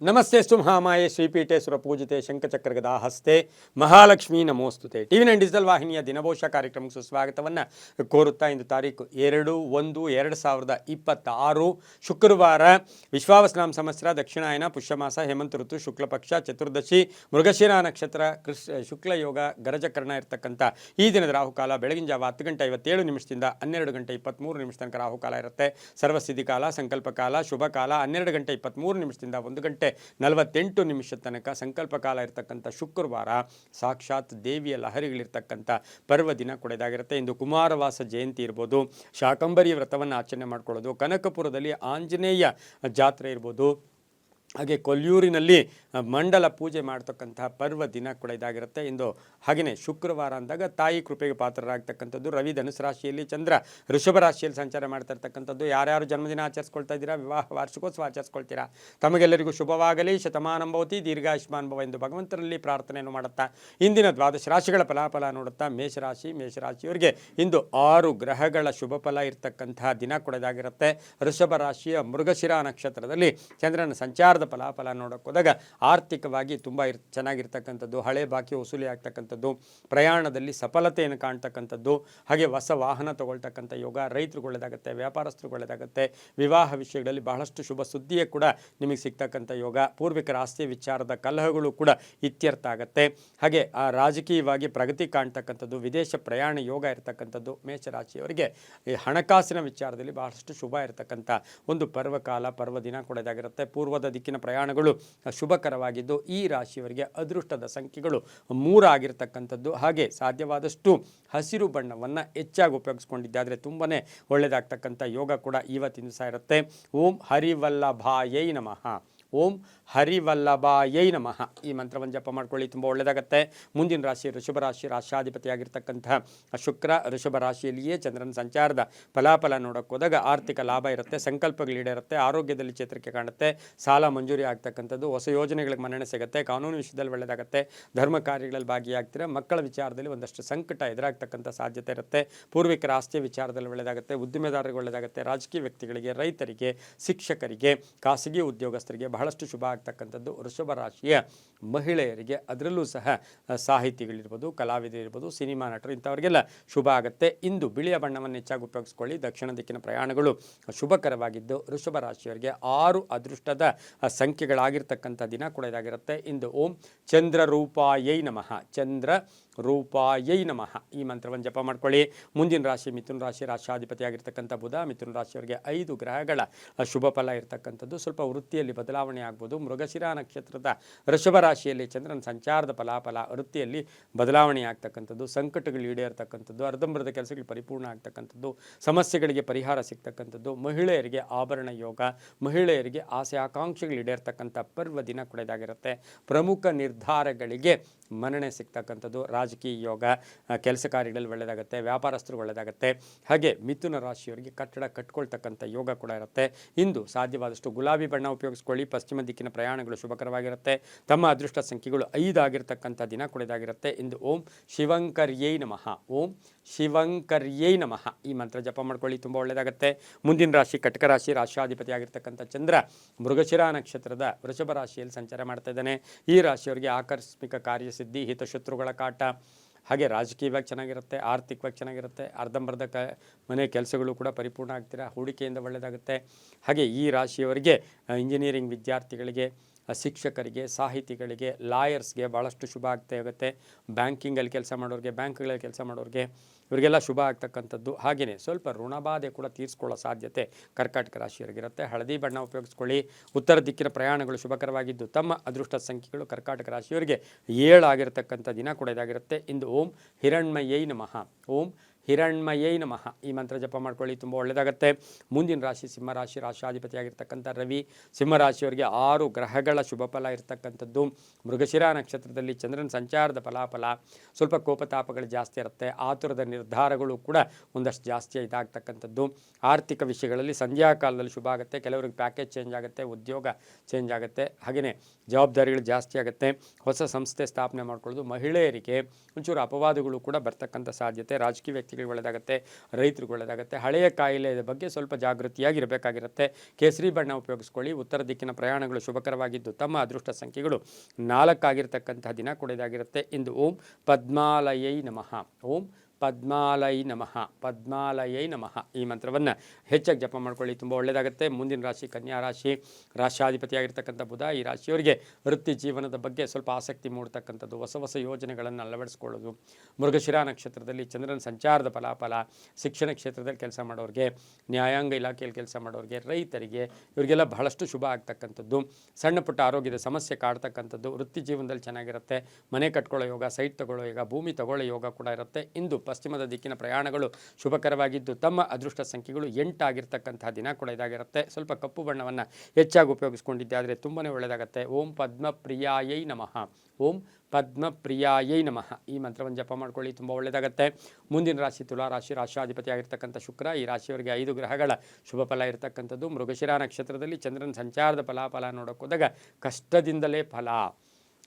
ನಮಸ್ತೆಸ್ತು ಮಹಾಮಾಯೆ ಶ್ರೀಪೀಠೆ ಸುರಪೂಜಿತೆ ಶಂಖಚಕ್ರಗದಾ ಹಸ್ತೆ Mahalakshmi ನಮೋಸ್ತುತೆ. TV nine digital ವಾಹಿನಿಯ ದಿನಭೋಷ ಕಾರ್ಯಕ್ರಮಕ್ಕೆ ಸುಸ್ವಾಗತವನ್ನು ಕೋರುತ್ತಾ ಇಂದು ತಾರೀಕು 2/1/2026 ಶುಕ್ರವಾರ ವಿಶ್ವಾವಸನಾಮ ಸಂವತ್ಸರ ದಕ್ಷಿಣಾಯನ ಪುಷ್ಯಮಾಸ ಹೇಮಂತ ಋತು ಶುಕ್ಲಪಕ್ಷ ಚತುರ್ದಶಿ ಮೃಗಶಿರ ನಕ್ಷತ್ರ ಶುಕ್ಲ ಯೋಗ ಗರಜಕರ್ಣ ಇರತಕ್ಕಂಥ ಈ ದಿನದ ರಾಹುಕಾಲ ಬೆಳಗಿನ ಜಾವ 10:57 12:23 ತನಕ ರಾಹುಕಾಲ ಇರುತ್ತೆ. ಸರ್ವಸಿದ್ಧಿ ಕಾಲ, ಸಂಕಲ್ಪ ಕಾಲ, ಶುಭ ಕಾಲ 12:23 1:48 ತನಕ ಸಂಕಲ್ಪ ಕಾಲ ಇರತಕ್ಕಂಥ ಶುಕ್ರವಾರ ಸಾಕ್ಷಾತ್ ದೇವಿಯ ಲಹರಿಗಳಿರ್ತಕ್ಕಂಥ ಪರ್ವ ದಿನ ಕೊಡೆದಾಗಿರುತ್ತೆ. ಇಂದು ಕುಮಾರವಾಸ ಜಯಂತಿ ಇರ್ಬೋದು, ಶಾಕಂಬರಿ ವ್ರತವನ್ನು ಆಚರಣೆ ಮಾಡ್ಕೊಳ್ಳೋದು, ಕನಕಪುರದಲ್ಲಿ ಆಂಜನೇಯ ಜಾತ್ರೆ ಇರ್ಬೋದು, ಹಾಗೆ ಕೊಲ್ಯೂರಿನಲ್ಲಿ ಮಂಡಲ ಪೂಜೆ ಮಾಡ್ತಕ್ಕಂತಹ ಪರ್ವ ದಿನ ಕೂಡ ಇದಾಗಿರುತ್ತೆ ಇಂದು. ಹಾಗೆಯೇ ಶುಕ್ರವಾರ ಅಂದಾಗ ತಾಯಿ ಕೃಪೆಗೆ ಪಾತ್ರರಾಗ್ತಕ್ಕಂಥದ್ದು. ರವಿ ಧನುಸು ರಾಶಿಯಲ್ಲಿ, ಚಂದ್ರ ಋಷಭ ರಾಶಿಯಲ್ಲಿ ಸಂಚಾರ ಮಾಡ್ತಾ ಇರ್ತಕ್ಕಂಥದ್ದು. ಯಾರ್ಯಾರು ಜನ್ಮದಿನ ಆಚರಿಸ್ಕೊಳ್ತಾ ಇದ್ದೀರಾ, ವಿವಾಹ ವಾರ್ಷಿಕೋತ್ಸವ ಆಚರಿಸ್ಕೊಳ್ತೀರಾ, ತಮಗೆಲ್ಲರಿಗೂ ಶುಭವಾಗಲಿ, ಶತಮಾನಂಭವತಿ, ದೀರ್ಘಾಯುಷ್ಮಾನ್ ಭವ ಎಂದು ಭಗವಂತರಲ್ಲಿ ಪ್ರಾರ್ಥನೆಯನ್ನು ಮಾಡುತ್ತಾ ಇಂದಿನ ದ್ವಾದಶ ರಾಶಿಗಳ ಫಲಾಫಲ ನೋಡುತ್ತಾ ಮೇಷರಾಶಿಯವರಿಗೆ ಇಂದು 6 ಗ್ರಹಗಳ ಶುಭ ಫಲ ಇರ್ತಕ್ಕಂತಹ ದಿನ ಕೊಡದಾಗಿರುತ್ತೆ. ಋಷಭ ರಾಶಿಯ ಮೃಗಶಿರ ನಕ್ಷತ್ರದಲ್ಲಿ ಚಂದ್ರನ ಸಂಚಾರದ ಫಲಾಫಲ ನೋಡೋಕೆ ಹೋದಾಗ ಆರ್ಥಿಕವಾಗಿ ತುಂಬ ಚೆನ್ನಾಗಿರ್ತಕ್ಕಂಥದ್ದು, ಹಳೆ ಬಾಕಿ ವಸೂಲಿ ಆಗ್ತಕ್ಕಂಥದ್ದು, ಪ್ರಯಾಣದಲ್ಲಿ ಸಫಲತೆಯನ್ನು ಕಾಣ್ತಕ್ಕಂಥದ್ದು, ಹಾಗೆ ಹೊಸ ವಾಹನ ತಗೊಳ್ತಕ್ಕಂಥ ಯೋಗ, ರೈತರು ಒಳ್ಳೆದಾಗುತ್ತೆ, ವ್ಯಾಪಾರಸ್ಥರು ಒಳ್ಳೆದಾಗುತ್ತೆ, ವಿವಾಹ ವಿಷಯಗಳಲ್ಲಿ ಬಹಳಷ್ಟು ಶುಭ ಸುದ್ದಿಯೇ ಕೂಡ ನಿಮಗೆ ಸಿಗ್ತಕ್ಕಂಥ ಯೋಗ, ಪೂರ್ವಿಕರ ಆಸ್ತಿ ವಿಚಾರದ ಕಲಹಗಳು ಕೂಡ ಇತ್ಯರ್ಥ ಆಗುತ್ತೆ. ಹಾಗೆ ಆ ರಾಜಕೀಯವಾಗಿ ಪ್ರಗತಿ ಕಾಣ್ತಕ್ಕಂಥದ್ದು, ವಿದೇಶ ಪ್ರಯಾಣ ಯೋಗ ಇರತಕ್ಕಂಥದ್ದು. ಮೇಷರಾಶಿಯವರಿಗೆ ಈ ಹಣಕಾಸಿನ ವಿಚಾರದಲ್ಲಿ ಬಹಳಷ್ಟು ಶುಭ ಇರತಕ್ಕಂಥ ಒಂದು ಪರ್ವಕಾಲ, ಪರ್ವ ದಿನ ಕೂಡ ಇದಾಗಿರುತ್ತೆ. ಪೂರ್ವದ ದಿಕ್ಕಿನ ಪ್ರಯಾಣಗಳು ಶುಭಕರವಾಗಿದ್ದು ಈ ರಾಶಿಯವರಿಗೆ ಅದೃಷ್ಟದ ಸಂಖ್ಯೆಗಳು 3 ಆಗಿರ್ತಕ್ಕಂಥದ್ದು. ಹಾಗೆ ಸಾಧ್ಯವಾದಷ್ಟು ಹಸಿರು ಬಣ್ಣವನ್ನು ಹೆಚ್ಚಾಗಿ ಉಪಯೋಗಿಸ್ಕೊಂಡಿದ್ದಾದರೆ ತುಂಬನೇ ಒಳ್ಳೆಯದಾಗ್ತಕ್ಕಂಥ ಯೋಗ ಕೂಡ ಇವತ್ತಿನ ದಿವಸ ಇರುತ್ತೆ. ಓಂ ಹರಿವಲ್ಲಭಾಯೈ ನಮಃ, ಓಂ ಹರಿವಲ್ಲಭಾಯೈ ನಮಃ ಈ ಮಂತ್ರವನ್ನು ಜಪ ಮಾಡ್ಕೊಳ್ಳಿ, ತುಂಬ ಒಳ್ಳೆಯದಾಗುತ್ತೆ. ಮುಂದಿನ ರಾಶಿ ಋಷಭ ರಾಶಿ, ರಾಶಾಧಿಪತಿಯಾಗಿರ್ತಕ್ಕಂತಹ ಶುಕ್ರ ಋಷಭ ರಾಶಿಯಲ್ಲಿಯೇ ಚಂದ್ರನ ಸಂಚಾರದ ಫಲಾಫಲ ನೋಡೋಕೆ ಹೋದಾಗ ಆರ್ಥಿಕ ಲಾಭ ಇರುತ್ತೆ, ಸಂಕಲ್ಪಗಳೀಡೇರುತ್ತೆ, ಆರೋಗ್ಯದಲ್ಲಿ ಚೇತರಿಕೆ ಕಾಣುತ್ತೆ, ಸಾಲ ಮಂಜೂರಿ ಆಗ್ತಕ್ಕಂಥದ್ದು, ಹೊಸ ಯೋಜನೆಗಳಿಗೆ ಮನ್ನಣೆ ಸಿಗುತ್ತೆ, ಕಾನೂನು ವಿಷಯದಲ್ಲಿ ಒಳ್ಳೆಯದಾಗುತ್ತೆ, ಧರ್ಮ ಕಾರ್ಯಗಳಲ್ಲಿ ಭಾಗಿಯಾಗ್ತೀರಾ, ಮಕ್ಕಳ ವಿಚಾರದಲ್ಲಿ ಒಂದಷ್ಟು ಸಂಕಟ ಎದುರಾಗ್ತಕ್ಕಂಥ ಸಾಧ್ಯತೆ ಇರುತ್ತೆ, ಪೂರ್ವಿಕರ ಆಸ್ತಿಯ ವಿಚಾರದಲ್ಲಿ ಒಳ್ಳೆಯದಾಗುತ್ತೆ, ಉದ್ದಿಮೆದಾರರಿಗೆ ಒಳ್ಳೆಯದಾಗುತ್ತೆ, ರಾಜಕೀಯ ವ್ಯಕ್ತಿಗಳಿಗೆ, ರೈತರಿಗೆ, ಶಿಕ್ಷಕರಿಗೆ, ಖಾಸಗಿ ಉದ್ಯೋಗಸ್ಥರಿಗೆ ಬಹಳಷ್ಟು ಶುಭ ಆಗ್ತಕ್ಕಂಥದ್ದು. ವೃಷಭ ರಾಶಿಯ ಮಹಿಳೆಯರಿಗೆ, ಅದರಲ್ಲೂ ಸಹ ಸಾಹಿತಿಗಳಿರ್ಬೋದು, ಕಲಾವಿದರಿರ್ಬೋದು, ಸಿನಿಮಾ ನಟರು ಇಂಥವರಿಗೆಲ್ಲ ಶುಭ ಆಗುತ್ತೆ. ಇಂದು ಬಿಳಿಯ ಬಣ್ಣವನ್ನು ಹೆಚ್ಚಾಗಿ ಉಪಯೋಗಿಸ್ಕೊಳ್ಳಿ. ದಕ್ಷಿಣ ದಿಕ್ಕಿನ ಪ್ರಯಾಣಗಳು ಶುಭಕರವಾಗಿದ್ದು ವೃಷಭ ರಾಶಿಯವರಿಗೆ 6 ಅದೃಷ್ಟದ ಸಂಖ್ಯೆಗಳಾಗಿರ್ತಕ್ಕಂಥ ದಿನ ಕೂಡ ಇದಾಗಿರುತ್ತೆ. ಇಂದು ಓಂ ಚಂದ್ರ ರೂಪಾಯೈ ನಮಃ, ಚಂದ್ರ ರೂಪಾಯೈ ನಮಃ ಈ ಮಂತ್ರವನ್ನು ಜಪ ಮಾಡ್ಕೊಳ್ಳಿ. ಮುಂದಿನ ರಾಶಿ ಮಿಥುನ ರಾಶಿ, ರಾಶಾಧಿಪತಿಯಾಗಿರ್ತಕ್ಕಂಥ ಬುಧ. ಮಿಥುನ ರಾಶಿಯವರಿಗೆ 5 ಗ್ರಹಗಳ ಶುಭ ಫಲ ಇರತಕ್ಕಂಥದ್ದು. ಸ್ವಲ್ಪ ವೃತ್ತಿಯಲ್ಲಿ ಬದಲಾವಣೆ ಆಗ್ಬೋದು. ಮೃಗಶಿರ ನಕ್ಷತ್ರದ ಋಷಭ ರಾಶಿಯಲ್ಲಿ ಚಂದ್ರನ ಸಂಚಾರದ ಫಲಾಫಲ, ವೃತ್ತಿಯಲ್ಲಿ ಬದಲಾವಣೆ ಆಗ್ತಕ್ಕಂಥದ್ದು, ಸಂಕಟಗಳು ಈಡೇರ್ತಕ್ಕಂಥದ್ದು, ಅರ್ಧಂಬರ್ಧ ಕೆಲಸಗಳು ಪರಿಪೂರ್ಣ ಆಗ್ತಕ್ಕಂಥದ್ದು, ಸಮಸ್ಯೆಗಳಿಗೆ ಪರಿಹಾರ ಸಿಗ್ತಕ್ಕಂಥದ್ದು, ಮಹಿಳೆಯರಿಗೆ ಆಭರಣ ಯೋಗ, ಮಹಿಳೆಯರಿಗೆ ಆಸೆ ಆಕಾಂಕ್ಷೆಗಳು ಈಡೇರ್ತಕ್ಕಂಥ ಪರ್ವ ದಿನ ಕೂಡ ಇದಾಗಿರುತ್ತೆ. ಪ್ರಮುಖ ನಿರ್ಧಾರಗಳಿಗೆ ಮನ್ನಣೆ ಸಿಗ್ತಕ್ಕಂಥದ್ದು, ರಾಜಕೀಯ ಯೋಗ, ಕೆಲಸ ಕಾರ್ಯಗಳಲ್ಲಿ ಒಳ್ಳೆಯದಾಗುತ್ತೆ, ವ್ಯಾಪಾರಸ್ಥರು ಒಳ್ಳೆಯದಾಗುತ್ತೆ. ಹಾಗೆ ಮಿಥುನ ರಾಶಿಯವರಿಗೆ ಕಟ್ಟಡ ಕಟ್ಕೊಳ್ತಕ್ಕಂಥ ಯೋಗ ಕೂಡ ಇರುತ್ತೆ. ಇಂದು ಸಾಧ್ಯವಾದಷ್ಟು ಗುಲಾಬಿ ಬಣ್ಣ ಉಪಯೋಗಿಸ್ಕೊಳ್ಳಿ. ಪಶ್ಚಿಮ ದಿಕ್ಕಿನ ಪ್ರಯಾಣಗಳು ಶುಭಕರವಾಗಿರುತ್ತೆ. ತಮ್ಮ ಅದೃಷ್ಟ ಸಂಖ್ಯೆಗಳು 5 ಆಗಿರ್ತಕ್ಕಂಥ ದಿನ ಕೂಡ ಇದಾಗಿರುತ್ತೆ. ಇಂದು ಓಂ ಶಿವಂಕರ್ಯೈ ನಮಃ, ಓಂ ಶಿವಂಕರ್ಯೈ ನಮಃ ಈ ಮಂತ್ರ ಜಪ ಮಾಡ್ಕೊಳ್ಳಿ, ತುಂಬ ಒಳ್ಳೆಯದಾಗುತ್ತೆ. ಮುಂದಿನ ರಾಶಿ ಕಟಕ ರಾಶಿ, ರಾಶಾಧಿಪತಿಯಾಗಿರ್ತಕ್ಕಂಥ ಚಂದ್ರ ಮೃಗಶಿರ ನಕ್ಷತ್ರದ ವೃಷಭ ರಾಶಿಯಲ್ಲಿ ಸಂಚಾರ ಮಾಡ್ತಾ ಇದ್ದಾನೆ. ಈ ರಾಶಿಯವರಿಗೆ ಆಕಸ್ಮಿಕ ಕಾರ್ಯಸಿದ್ಧಿ, ಹಿತಶತ್ರುಗಳ ಕಾಟ, ಹಾಗೆ ರಾಜಕೀಯವಾಗಿ ಚೆನ್ನಾಗಿರುತ್ತೆ, ಆರ್ಥಿಕವಾಗಿ ಚೆನ್ನಾಗಿರುತ್ತೆ, ಅರ್ಧಂಬರ್ಧ ಮನೆ ಕೆಲಸಗಳು ಕೂಡ ಪರಿಪೂರ್ಣ ಆಗ್ತೀರಾ, ಹೂಡಿಕೆಯಿಂದ ಒಳ್ಳೆಯದಾಗುತ್ತೆ. ಹಾಗೆ ಈ ರಾಶಿಯವರಿಗೆ ಇಂಜಿನಿಯರಿಂಗ್ ವಿದ್ಯಾರ್ಥಿಗಳಿಗೆ, ಶಿಕ್ಷಕರಿಗೆ, ಸಾಹಿತಿಗಳಿಗೆ, ಲಾಯರ್ಸ್ಗೆ ಭಾಳಷ್ಟು ಶುಭ ಹೋಗುತ್ತೆ. ಬ್ಯಾಂಕಿಂಗಲ್ಲಿ ಕೆಲಸ ಮಾಡೋರಿಗೆ, ಬ್ಯಾಂಕ್ಗಳಲ್ಲಿ ಕೆಲಸ ಮಾಡೋರಿಗೆ ಇವರಿಗೆಲ್ಲ ಶುಭ ಆಗ್ತಕ್ಕಂಥದ್ದು. ಹಾಗೆಯೇ ಸ್ವಲ್ಪ ಋಣಬಾಧೆ ಕೂಡ ತೀರಿಸ್ಕೊಳ್ಳೋ ಸಾಧ್ಯತೆ ಕರ್ಕಾಟಕ ರಾಶಿಯವರಿಗಿರುತ್ತೆ. ಹಳದಿ ಬಣ್ಣ ಉಪಯೋಗಿಸ್ಕೊಳ್ಳಿ. ಉತ್ತರ ದಿಕ್ಕಿನ ಪ್ರಯಾಣಗಳು ಶುಭಕರವಾಗಿದ್ದು ತಮ್ಮ ಅದೃಷ್ಟ ಸಂಖ್ಯೆಗಳು ಕರ್ಕಾಟಕ ರಾಶಿಯವರಿಗೆ 7 ಆಗಿರತಕ್ಕಂಥ ದಿನ ಕೂಡ ಇದಾಗಿರುತ್ತೆ. ಇಂದು ಓಂ ಹಿರಣ್ಮಯೈ ನಮಃ, ಓಂ ಹಿರಣ್ಮಯೈ ನಮಃ ಈ ಮಂತ್ರ ಜಪ ಮಾಡ್ಕೊಳ್ಳಿ, ತುಂಬ ಒಳ್ಳೆಯದಾಗುತ್ತೆ. ಮುಂದಿನ ರಾಶಿ ಸಿಂಹರಾಶಿ, ರಾಶಾಧಿಪತಿಯಾಗಿರ್ತಕ್ಕಂಥ ರವಿ. ಸಿಂಹರಾಶಿಯವರಿಗೆ 6 ಗ್ರಹಗಳ ಶುಭ ಫಲ ಇರತಕ್ಕಂಥದ್ದು. ಮೃಗಶಿರ ನಕ್ಷತ್ರದಲ್ಲಿ ಚಂದ್ರನ ಸಂಚಾರದ ಫಲಾಫಲ, ಸ್ವಲ್ಪ ಕೋಪತಾಪಗಳು ಜಾಸ್ತಿ ಇರುತ್ತೆ, ಆತುರದ ನಿರ್ಧಾರಗಳು ಕೂಡ ಒಂದಷ್ಟು ಜಾಸ್ತಿ ಇದಾಗ್ತಕ್ಕಂಥದ್ದು. ಆರ್ಥಿಕ ವಿಷಯಗಳಲ್ಲಿ ಸಂಧ್ಯಾ ಕಾಲದಲ್ಲಿ ಶುಭ ಆಗುತ್ತೆ. ಕೆಲವರಿಗೆ ಪ್ಯಾಕೇಜ್ ಚೇಂಜ್ ಆಗುತ್ತೆ, ಉದ್ಯೋಗ ಚೇಂಜ್ ಆಗುತ್ತೆ, ಹಾಗೆಯೇ ಜವಾಬ್ದಾರಿಗಳು ಜಾಸ್ತಿ ಆಗುತ್ತೆ. ಹೊಸ ಸಂಸ್ಥೆ ಸ್ಥಾಪನೆ ಮಾಡ್ಕೊಳ್ಳೋದು. ಮಹಿಳೆಯರಿಗೆ ಒಂಚೂರು ಅಪವಾದಗಳು ಕೂಡ ಬರ್ತಕ್ಕಂಥ ಸಾಧ್ಯತೆ. ರಾಜಕೀಯ ವ್ಯಕ್ತಿಗಳಿಗೆ ಒಳ್ಳೆಯದಾಗುತ್ತೆ, ರೈತರಿಗೆ ಒಳ್ಳೆಯದಾಗುತ್ತೆ. ಹಳೆಯ ಕಾಯಿಲೆ ಬಗ್ಗೆ ಸ್ವಲ್ಪ ಜಾಗೃತಿಯಾಗಿರಬೇಕಾಗಿರುತ್ತೆ. ಕೇಸರಿ ಬಣ್ಣ ಉಪಯೋಗಿಸ್ಕೊಳ್ಳಿ. ಉತ್ತರ ದಿಕ್ಕಿನ ಪ್ರಯಾಣಗಳು ಶುಭಕರವಾಗಿದ್ದು ತಮ್ಮ ಅದೃಷ್ಟ ಸಂಖ್ಯೆಗಳು 4 ಆಗಿರ್ತಕ್ಕಂತಹ ದಿನ ಕೂಡ ಇದಾಗಿರುತ್ತೆ. ಇಂದು ಓಂ ಪದ್ಮಾಲಯೈ ನಮಃ, ಓಂ ಪದ್ಮಾಲೈ ನಮಃ, ಪದ್ಮಾಲಯೈ ನಮಃ ಈ ಮಂತ್ರವನ್ನು ಹೆಚ್ಚಾಗಿ ಜಪ ಮಾಡ್ಕೊಳ್ಳಿ, ತುಂಬ ಒಳ್ಳೆಯದಾಗುತ್ತೆ. ಮುಂದಿನ ರಾಶಿ ಕನ್ಯಾ ರಾಶಿ. ರಾಶ್ಯಾಧಿಪತಿಯಾಗಿರ್ತಕ್ಕಂಥ ಬುಧ ಈ ರಾಶಿಯವರಿಗೆ ವೃತ್ತಿ ಜೀವನದ ಬಗ್ಗೆ ಸ್ವಲ್ಪ ಆಸಕ್ತಿ ಮೂಡ್ತಕ್ಕಂಥದ್ದು, ಹೊಸ ಹೊಸ ಯೋಜನೆಗಳನ್ನು ಅಳವಡಿಸ್ಕೊಳ್ಳೋದು. ಮೃಗಶಿರಾ ನಕ್ಷತ್ರದಲ್ಲಿ ಚಂದ್ರನ ಸಂಚಾರದ ಫಲಾಫಲ. ಶಿಕ್ಷಣ ಕ್ಷೇತ್ರದಲ್ಲಿ ಕೆಲಸ ಮಾಡೋರಿಗೆ, ನ್ಯಾಯಾಂಗ ಇಲಾಖೆಯಲ್ಲಿ ಕೆಲಸ ಮಾಡೋರಿಗೆ, ರೈತರಿಗೆ ಇವರಿಗೆಲ್ಲ ಬಹಳಷ್ಟು ಶುಭ ಆಗ್ತಕ್ಕಂಥದ್ದು. ಸಣ್ಣ ಪುಟ್ಟ ಆರೋಗ್ಯದ ಸಮಸ್ಯೆ ಕಾಡ್ತಕ್ಕಂಥದ್ದು. ವೃತ್ತಿ ಜೀವನದಲ್ಲಿ ಚೆನ್ನಾಗಿರುತ್ತೆ. ಮನೆ ಕಟ್ಕೊಳ್ಳೋ ಯೋಗ, ಸೈಟ್ ತಗೊಳ್ಳೋ ಯೋಗ, ಭೂಮಿ ತಗೊಳ್ಳೋ ಯೋಗ ಕೂಡ ಇರುತ್ತೆ. ಇಂದು ಪಶ್ಚಿಮದ ದಿಕ್ಕಿನ ಪ್ರಯಾಣಗಳು ಶುಭಕರವಾಗಿದ್ದು ತಮ್ಮ ಅದೃಷ್ಟ ಸಂಖ್ಯೆಗಳು 8 ಆಗಿರ್ತಕ್ಕಂತಹ ದಿನ ಕೂಡ ಇದಾಗಿರುತ್ತೆ. ಸ್ವಲ್ಪ ಕಪ್ಪು ಬಣ್ಣವನ್ನು ಹೆಚ್ಚಾಗಿ ಉಪಯೋಗಿಸ್ಕೊಂಡಿದ್ದೆ ಆದರೆ ತುಂಬಾ ಒಳ್ಳೆಯದಾಗುತ್ತೆ. ಓಂ ಪದ್ಮಪ್ರಿಯಾಯೈ ನಮಃ, ಓಂ ಪದ್ಮಪ್ರಿಯಾಯೈ ನಮಃ ಈ ಮಂತ್ರವನ್ನು ಜಪ ಮಾಡ್ಕೊಳ್ಳಿ, ತುಂಬ ಒಳ್ಳೆಯದಾಗುತ್ತೆ. ಮುಂದಿನ ರಾಶಿ ತುಲಾ ರಾಶಿ. ರಾಶ್ಯಾಧಿಪತಿ ಆಗಿರ್ತಕ್ಕಂಥ ಶುಕ್ರ ಈ ರಾಶಿಯವರಿಗೆ 5 ಗ್ರಹಗಳ ಶುಭ ಫಲ ಇರತಕ್ಕಂಥದ್ದು. ಮೃಗಶಿರಾ ನಕ್ಷತ್ರದಲ್ಲಿ ಚಂದ್ರನ ಸಂಚಾರದ ಫಲಾಫಲ ನೋಡೋಕೆ ಹೋದಾಗ ಕಷ್ಟದಿಂದಲೇ ಫಲ.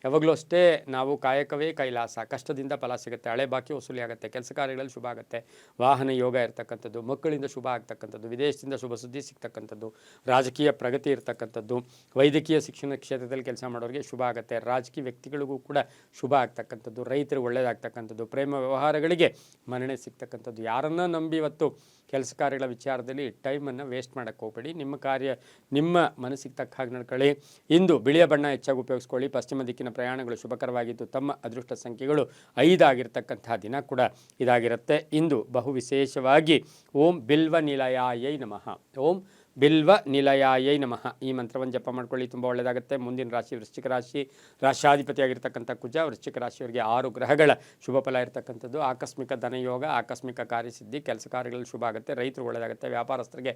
ಯಾವಾಗಲೂ ಅಷ್ಟೇ ನಾವು ಕಾಯಕವೇ ಕೈಲಾಸ, ಕಷ್ಟದಿಂದ ಫಲ ಸಿಗುತ್ತೆ, ಹಳೆ ಬಾಕಿ ವಸೂಲಿ ಆಗುತ್ತೆ, ಕೆಲಸ ಕಾರ್ಯಗಳಲ್ಲಿ ಶುಭ ಆಗುತ್ತೆ, ವಾಹನ ಯೋಗ ಇರ್ತಕ್ಕಂಥದ್ದು, ಮಕ್ಕಳಿಂದ ಶುಭ ಆಗ್ತಕ್ಕಂಥದ್ದು, ವಿದೇಶದಿಂದ ಶುಭ ಸುದ್ದಿ ಸಿಗ್ತಕ್ಕಂಥದ್ದು, ರಾಜಕೀಯ ಪ್ರಗತಿ ಇರ್ತಕ್ಕಂಥದ್ದು, ವೈದ್ಯಕೀಯ ಶಿಕ್ಷಣ ಕ್ಷೇತ್ರದಲ್ಲಿ ಕೆಲಸ ಮಾಡೋರಿಗೆ ಶುಭ ಆಗುತ್ತೆ, ರಾಜಕೀಯ ವ್ಯಕ್ತಿಗಳಿಗೂ ಕೂಡ ಶುಭ ಆಗ್ತಕ್ಕಂಥದ್ದು, ರೈತರಿಗೆ ಒಳ್ಳೆಯದಾಗ್ತಕ್ಕಂಥದ್ದು, ಪ್ರೇಮ ವ್ಯವಹಾರಗಳಿಗೆ ಮನ್ನಣೆ ಸಿಗ್ತಕ್ಕಂಥದ್ದು. ಯಾರನ್ನ ನಂಬಿ ಇವತ್ತು ಕೆಲಸ ಕಾರ್ಯಗಳ ವಿಚಾರದಲ್ಲಿ ಟೈಮನ್ನು ವೇಸ್ಟ್ ಮಾಡೋಕ್ಕೆ ಹೋಗಬೇಡಿ. ನಿಮ್ಮ ಕಾರ್ಯ ನಿಮ್ಮ ಮನಸ್ಸಿಗೆ ತಕ್ಕ ಹಾಗೆ ನಡ್ಕೊಳ್ಳಿ. ಇಂದು ಬಿಳಿಯ ಬಣ್ಣ ಹೆಚ್ಚಾಗಿ ಉಪಯೋಗಿಸ್ಕೊಳ್ಳಿ. ಪಶ್ಚಿಮ ದಿಕ್ಕಿನ ಪ್ರಯಾಣಗಳು ಶುಭಕರವಾಗಿದ್ದು ತಮ್ಮ ಅದೃಷ್ಟ ಸಂಖ್ಯೆಗಳು 5 ಆಗಿರ್ತಕ್ಕಂತಹ ದಿನ ಕೂಡ ಇದಾಗಿರುತ್ತೆ. ಇಂದು ಬಹು ವಿಶೇಷವಾಗಿ ಓಂ ಬಿಲ್ವ ನಿಲಯಾಯೈ ನಮಃ, ಓಂ ಬಿಲ್ವ ನಿಲಯಾಯೈ ನಮಃ ಈ ಮಂತ್ರವನ್ನು ಜಪ ಮಾಡ್ಕೊಳ್ಳಿ, ತುಂಬ ಒಳ್ಳೆಯದಾಗುತ್ತೆ. ಮುಂದಿನ ರಾಶಿ ವೃಶ್ಚಿಕ ರಾಶಿ. ರಾಶ್ಯಾಧಿಪತಿಯಾಗಿರ್ತಕ್ಕಂಥ ಕುಜ ವೃಶ್ಚಿಕ ರಾಶಿಯವರಿಗೆ 6 ಗ್ರಹಗಳ ಶುಭ ಫಲ ಇರತಕ್ಕಂಥದ್ದು. ಆಕಸ್ಮಿಕ ಧನಯೋಗ, ಆಕಸ್ಮಿಕ ಕಾರ್ಯಸಿದ್ಧಿ, ಕೆಲಸ ಕಾರ್ಯಗಳಲ್ಲಿ ಶುಭ ಆಗುತ್ತೆ, ರೈತರು ಒಳ್ಳೆಯದಾಗುತ್ತೆ, ವ್ಯಾಪಾರಸ್ಥರಿಗೆ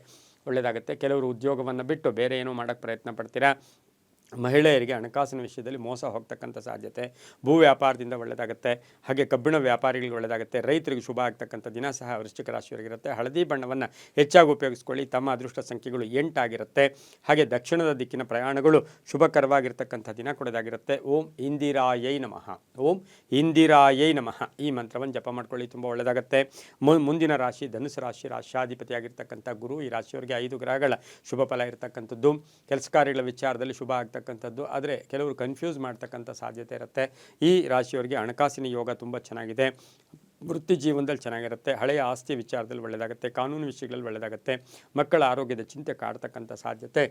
ಒಳ್ಳೆಯದಾಗುತ್ತೆ. ಕೆಲವರು ಉದ್ಯೋಗವನ್ನು ಬಿಟ್ಟು ಬೇರೆ ಏನೋ ಮಾಡೋಕ್ಕೆ ಪ್ರಯತ್ನ ಪಡ್ತೀರಾ. ಮಹಿಳೆಯರಿಗೆ ಹಣಕಾಸಿನ ವಿಷಯದಲ್ಲಿ ಮೋಸ ಹೋಗ್ತಕ್ಕಂಥ ಸಾಧ್ಯತೆ. ಭೂ ವ್ಯಾಪಾರದಿಂದ ಒಳ್ಳೆಯದಾಗುತ್ತೆ, ಹಾಗೆ ಕಬ್ಬಿಣ ವ್ಯಾಪಾರಿಗಳಿಗೆ ಒಳ್ಳೆಯದಾಗುತ್ತೆ, ರೈತರಿಗೆ ಶುಭ ಆಗ್ತಕ್ಕಂಥ ದಿನ ಸಹ ವೃಶ್ಚಿಕ ರಾಶಿಯವರಿಗಿರುತ್ತೆ. ಹಳದಿ ಬಣ್ಣವನ್ನು ಹೆಚ್ಚಾಗಿ ಉಪಯೋಗಿಸ್ಕೊಳ್ಳಿ, ತಮ್ಮ ಅದೃಷ್ಟ ಸಂಖ್ಯೆಗಳು 8 ಆಗಿರುತ್ತೆ. ಹಾಗೆ ದಕ್ಷಿಣದ ದಿಕ್ಕಿನ ಪ್ರಯಾಣಗಳು ಶುಭಕರವಾಗಿರ್ತಕ್ಕಂಥ ದಿನ ಕೊಡೋದಾಗಿರುತ್ತೆ. ಓಂ ಇಂದಿರಾಯೈ ನಮಃ, ಓಂ ಇಂದಿರಾಯೈ ನಮಃ ಈ ಮಂತ್ರವನ್ನು ಜಪ ಮಾಡ್ಕೊಳ್ಳಿ, ತುಂಬ ಒಳ್ಳೆಯದಾಗುತ್ತೆ. ಮುಂದಿನ ರಾಶಿ ಧನುಸು ರಾಶಿ. ರಾಶ್ಯಾಧಿಪತಿಯಾಗಿರ್ತಕ್ಕಂಥ ಗುರು ಈ ರಾಶಿಯವರಿಗೆ 5 ಗ್ರಹಗಳ ಶುಭ ಫಲ ಇರತಕ್ಕಂಥದ್ದು. ಕೆಲಸ ಕಾರ್ಯಗಳ ವಿಚಾರದಲ್ಲಿ ಶುಭ ಆಗ್ತಕ್ಕಂಥದ್ದು, ಆದರೆ ಕೆಲವರು ಕನ್ಫ್ಯೂಸ್ ಮಾಡ್ತಕ್ಕಂಥ ಸಾಧ್ಯತೆ ಇರುತ್ತೆ. ಈ ರಾಶಿಯವರಿಗೆ ಹಣಕಾಸಿನ ಯೋಗ ತುಂಬ ಚೆನ್ನಾಗಿದೆ, ವೃತ್ತಿ ಜೀವನದಲ್ಲಿ ಚೆನ್ನಾಗಿರುತ್ತೆ, ಹಳೆಯ ಆಸ್ತಿ ವಿಚಾರದಲ್ಲಿ ಒಳ್ಳೆಯದಾಗುತ್ತೆ, ಕಾನೂನು ವಿಷಯಗಳಲ್ಲಿ ಒಳ್ಳೆಯದಾಗುತ್ತೆ, ಮಕ್ಕಳ ಆರೋಗ್ಯದ ಚಿಂತೆ ಕಾಡ್ತಕ್ಕಂಥ ಸಾಧ್ಯತೆ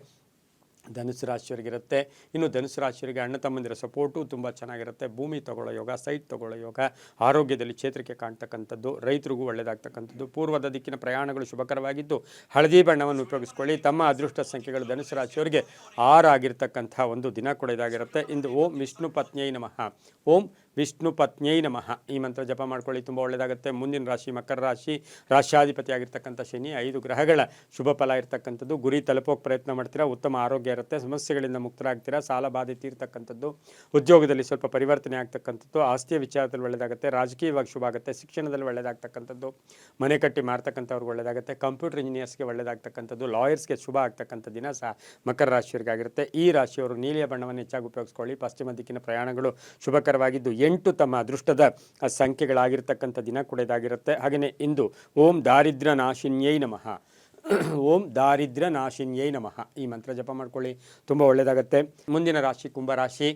ಧನುಸು ರಾಶಿಯವರಿಗಿರುತ್ತೆ. ಇನ್ನು ಧನುಸು ರಾಶಿಯವರಿಗೆ ಅಣ್ಣ ತಮ್ಮಂದಿರ ಸಪೋರ್ಟು ತುಂಬ ಚೆನ್ನಾಗಿರುತ್ತೆ. ಭೂಮಿ ತಗೊಳ್ಳೋ ಯೋಗ, ಸೈಟ್ ತಗೊಳ್ಳೋ ಯೋಗ, ಆರೋಗ್ಯದಲ್ಲಿ ಚೇತರಿಕೆ ಕಾಣ್ತಕ್ಕಂಥದ್ದು, ರೈತರಿಗೂ ಒಳ್ಳೆಯದಾಗ್ತಕ್ಕಂಥದ್ದು. ಪೂರ್ವದ ದಿಕ್ಕಿನ ಪ್ರಯಾಣಗಳು ಶುಭಕರವಾಗಿದ್ದು ಹಳದಿ ಬಣ್ಣವನ್ನು ಉಪಯೋಗಿಸ್ಕೊಳ್ಳಿ. ತಮ್ಮ ಅದೃಷ್ಟ ಸಂಖ್ಯೆಗಳು ಧನುಸು ರಾಶಿಯವರಿಗೆ 6 ಆಗಿರ್ತಕ್ಕಂಥ ಒಂದು ದಿನ ಕೂಡ ಇದಾಗಿರುತ್ತೆ. ಇಂದು ಓಂ ವಿಷ್ಣು ಪತ್ನಿಯೈ ನಮಃ, ಓಂ ವಿಷ್ಣು ಪತ್ನಿಯೈ ನಮಃ ಈ ಮಂತ್ರ ಜಪ ಮಾಡ್ಕೊಳ್ಳಿ, ತುಂಬ ಒಳ್ಳೆಯದಾಗುತ್ತೆ. ಮುಂದಿನ ರಾಶಿ ಮಕರ ರಾಶಿ. ರಾಶ್ಯಾಧಿಪತಿಯಾಗಿರ್ತಕ್ಕಂಥ ಶನಿ 5 ಗ್ರಹಗಳ ಶುಭ ಫಲ ಇರ್ತಕ್ಕಂಥದ್ದು. ಗುರಿ ತಲುಪೋಕೆ ಪ್ರಯತ್ನ ಮಾಡ್ತೀರಾ, ಉತ್ತಮ ಆರೋಗ್ಯ ಇರುತ್ತೆ, ಸಮಸ್ಯೆಗಳಿಂದ ಮುಕ್ತರಾಗ್ತೀರಾ, ಸಾಲ ಬಾಧೆ ತೀರ್ತಕ್ಕಂಥದ್ದು, ಉದ್ಯೋಗದಲ್ಲಿ ಸ್ವಲ್ಪ ಪರಿವರ್ತನೆ ಆಗ್ತಕ್ಕಂಥದ್ದು, ಆಸ್ತಿಯ ವಿಚಾರದಲ್ಲಿ ಒಳ್ಳೆಯದಾಗುತ್ತೆ, ರಾಜಕೀಯವಾಗಿ ಶುಭ ಆಗುತ್ತೆ, ಶಿಕ್ಷಣದಲ್ಲಿ ಒಳ್ಳೆಯದಾಗ್ತಕ್ಕಂಥದ್ದು, ಮನೆ ಕಟ್ಟಿ ಮಾರ್ತಕ್ಕಂಥವ್ರಿಗೆ ಒಳ್ಳೆಯದಾಗುತ್ತೆ, ಕಂಪ್ಯೂಟರ್ ಇಂಜಿನಿಯರ್ಸ್ಗೆ ಒಳ್ಳೆಯದಾಗ್ತಕ್ಕಂಥದ್ದು, ಲಾಯರ್ಸ್ಗೆ ಶುಭ ಆಗ್ತಕ್ಕಂಥ ದಿನ ಸಹ ಮಕರ ರಾಶಿಯವರಿಗಾಗಿರುತ್ತೆ. ಈ ರಾಶಿಯವರು ನೀಲಿಯ ಬಣ್ಣವನ್ನು ಹೆಚ್ಚಾಗಿ ಉಪಯೋಗಿಸ್ಕೊಳ್ಳಿ. ಪಶ್ಚಿಮ ದಿಕ್ಕಿನ ಪ್ರಯಾಣಗಳು ಶುಭಕರವಾಗಿದ್ದು 8 ತಮ್ಮ ಅದೃಷ್ಟದ ಸಂಖ್ಯೆಗಳಾಗಿರ್ತಕ್ಕಂಥ ದಿನ ಕೂಡ ಇದಾಗಿರುತ್ತೆ. ಹಾಗೆಯೇ ಇಂದು ಓಂ ದಾರಿದ್ರ್ಯ ನಾಶಿನ್ಯೈ ನಮಃ, ಓಂ ದಾರಿದ್ರ್ಯ ನಾಶಿನ್ಯೈ ನಮಃ ಈ ಮಂತ್ರ ಜಪ ಮಾಡ್ಕೊಳ್ಳಿ, ತುಂಬ ಒಳ್ಳೆಯದಾಗುತ್ತೆ. ಮುಂದಿನ ರಾಶಿ ಕುಂಭರಾಶಿ.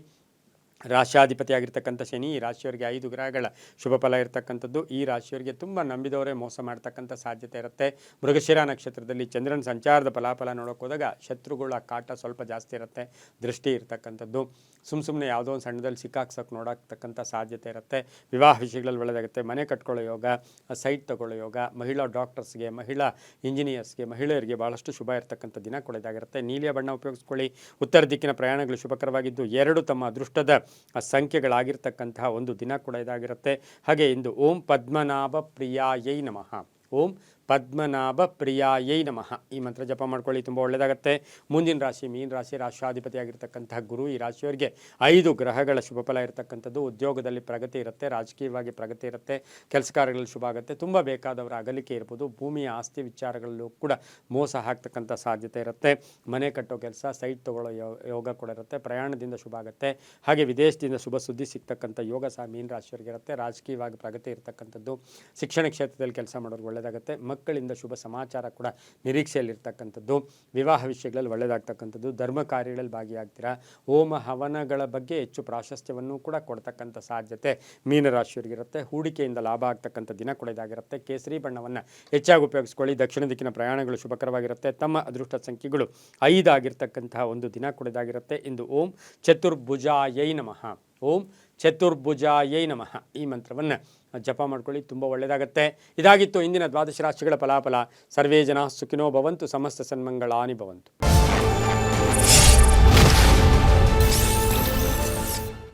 ರಾಶ್ಯಾಧಿಪತಿಯಾಗಿರ್ತಕ್ಕಂಥ ಶನಿ ಈ ರಾಶಿಯವರಿಗೆ 5 ಗ್ರಹಗಳ ಶುಭ ಫಲ ಇರತಕ್ಕಂಥದ್ದು. ಈ ರಾಶಿಯವರಿಗೆ ತುಂಬ ನಂಬಿದವರೇ ಮೋಸ ಮಾಡ್ತಕ್ಕಂಥ ಸಾಧ್ಯತೆ ಇರುತ್ತೆ. ಮೃಗಶಿರಾ ನಕ್ಷತ್ರದಲ್ಲಿ ಚಂದ್ರನ ಸಂಚಾರದ ಫಲಾಫಲ ನೋಡೋಕೆ ಹೋದಾಗ ಶತ್ರುಗಳ ಕಾಟ ಸ್ವಲ್ಪ ಜಾಸ್ತಿ ಇರುತ್ತೆ, ದೃಷ್ಟಿ ಇರ್ತಕ್ಕಂಥದ್ದು, ಸುಮ್ಮನೆ ಯಾವುದೋ ಒಂದು ಸಣ್ಣದಲ್ಲಿ ಸಿಕ್ಕಾಕ್ಸೋಕೆ ನೋಡತಕ್ಕಂಥ ಸಾಧ್ಯತೆ ಇರುತ್ತೆ. ವಿವಾಹ ವಿಷಯಗಳಲ್ಲಿ ಒಳ್ಳೆಯದಾಗುತ್ತೆ, ಮನೆ ಕಟ್ಕೊಳ್ಳೋ ಯೋಗ, ಸೈಟ್ ತಗೊಳ್ಳೋ ಯೋಗ, ಮಹಿಳಾ ಡಾಕ್ಟರ್ಸ್ಗೆ, ಮಹಿಳಾ ಇಂಜಿನಿಯರ್ಸ್ಗೆ, ಮಹಿಳೆಯರಿಗೆ ಭಾಳಷ್ಟು ಶುಭ ಇರತಕ್ಕಂಥ ದಿನ ಕೂಡ ಇದಾಗಿರುತ್ತೆ. ನೀಲಿಯ ಬಣ್ಣ ಉಪಯೋಗಿಸ್ಕೊಳ್ಳಿ. ಉತ್ತರ ದಿಕ್ಕಿನ ಪ್ರಯಾಣಗಳು ಶುಭಕರವಾಗಿದ್ದು 2 ತಮ್ಮ ಅದೃಷ್ಟದ ಸಂಖ್ಯೆಗಳಾಗಿರ್ತಕ್ಕಂತಹ ಒಂದು ದಿನ ಕೂಡ ಇದಾಗಿರುತ್ತೆ. ಹಾಗೆ ಇಂದು ಓಂ ಪದ್ಮನಾಭ ಪ್ರಿಯಾಯೈ ನಮಃ, ಓಂ ಪದ್ಮನಾಭ ಪ್ರಿಯಾಯೈ ನಮಃ. ಈ ಮಂತ್ರ ಜಪ ಮಾಡ್ಕೊಳ್ಳಿ, ತುಂಬ ಒಳ್ಳೆಯದಾಗುತ್ತೆ. ಮುಂದಿನ ರಾಶಿ ಮೀನ ರಾಶಿ. ರಾಷ್ಟ್ರಾಧಿಪತಿಯಾಗಿರ್ತಕ್ಕಂತಹ ಗುರು. ಈ ರಾಶಿಯವರಿಗೆ 5 ಗ್ರಹಗಳ ಶುಭ ಫಲ ಇರತಕ್ಕಂಥದ್ದು. ಉದ್ಯೋಗದಲ್ಲಿ ಪ್ರಗತಿ ಇರುತ್ತೆ, ರಾಜಕೀಯವಾಗಿ ಪ್ರಗತಿ ಇರುತ್ತೆ, ಕೆಲಸ ಕಾರ್ಯಗಳಲ್ಲಿ ಶುಭ ಆಗುತ್ತೆ. ತುಂಬ ಬೇಕಾದವರ ಅಗಲಿಕೆ ಇರ್ಬೋದು. ಭೂಮಿಯ ಆಸ್ತಿ ವಿಚಾರಗಳಲ್ಲೂ ಕೂಡ ಮೋಸ ಆಗ್ತಕ್ಕಂಥ ಸಾಧ್ಯತೆ ಇರುತ್ತೆ. ಮನೆ ಕಟ್ಟೋ ಕೆಲಸ, ಸೈಟ್ ತೊಗೊಳ್ಳೋ ಯೋಗ ಕೂಡ ಇರುತ್ತೆ. ಪ್ರಯಾಣದಿಂದ ಶುಭ ಆಗುತ್ತೆ. ಹಾಗೆ ವಿದೇಶದಿಂದ ಶುಭ ಸುದ್ದಿ ಸಿಗ್ತಕ್ಕಂಥ ಯೋಗ ಸಹ ಮೀನ ರಾಶಿಯವರಿಗೆ ಇರುತ್ತೆ. ರಾಜಕೀಯವಾಗಿ ಪ್ರಗತಿ ಇರತಕ್ಕಂಥದ್ದು. ಶಿಕ್ಷಣ ಕ್ಷೇತ್ರದಲ್ಲಿ ಕೆಲಸ ಮಾಡೋರಿಗೆ ಒಳ್ಳೆಯದಾಗುತ್ತೆ. ಮಕ್ಕಳಿಂದ ಶುಭ ಸಮಾಚಾರ ಕೂಡ ನಿರೀಕ್ಷೆಯಲ್ಲಿರ್ತಕ್ಕಂಥದ್ದು. ವಿವಾಹ ವಿಷಯಗಳಲ್ಲಿ ಒಳ್ಳೆಯದಾಗ್ತಕ್ಕಂಥದ್ದು. ಧರ್ಮ ಕಾರ್ಯಗಳಲ್ಲಿ ಭಾಗಿಯಾಗ್ತೀರಾ. ಹೋಮ ಹವನಗಳ ಬಗ್ಗೆ ಹೆಚ್ಚು ಪ್ರಾಶಸ್ತ್ಯವನ್ನು ಕೂಡ ಕೊಡ್ತಕ್ಕಂಥ ಸಾಧ್ಯತೆ ಮೀನರಾಶಿಯವರಿಗಿರುತ್ತೆ. ಹೂಡಿಕೆಯಿಂದ ಲಾಭ ಆಗ್ತಕ್ಕಂಥ ದಿನ ಕೂಡ ಇದಾಗಿರುತ್ತೆ. ಕೇಸರಿ ಬಣ್ಣವನ್ನು ಹೆಚ್ಚಾಗಿ ಉಪಯೋಗಿಸ್ಕೊಳ್ಳಿ. ದಕ್ಷಿಣ ದಿಕ್ಕಿನ ಪ್ರಯಾಣಗಳು ಶುಭಕರವಾಗಿರುತ್ತೆ. ತಮ್ಮ ಅದೃಷ್ಟ ಸಂಖ್ಯೆಗಳು 5 ಆಗಿರ್ತಕ್ಕಂತಹ ಒಂದು ದಿನ ಕೂಡ ಇದಾಗಿರುತ್ತೆ. ಇಂದು ಓಂ ಚತುರ್ಭುಜಾಯೈ ನಮಃ. ಓಂ ಚತುರ್ಭುಜಾಯೈ ನಮಃ ಈ ಮಂತ್ರವನ್ನು ಜಪ ಮಾಡ್ಕೊಳ್ಳಿ, ತುಂಬ ಒಳ್ಳೆಯದಾಗುತ್ತೆ. ಇದಾಗಿತ್ತು ಇಂದಿನ ದ್ವಾದಶ ರಾಶಿಗಳ ಫಲಾಫಲ. ಸರ್ವೇ ಜನ ಸುಖಿನೋ ಭವಂತು, ಸಮಸ್ತ ಸನ್ಮಂಗಳಾನಿ ಭವಂತು.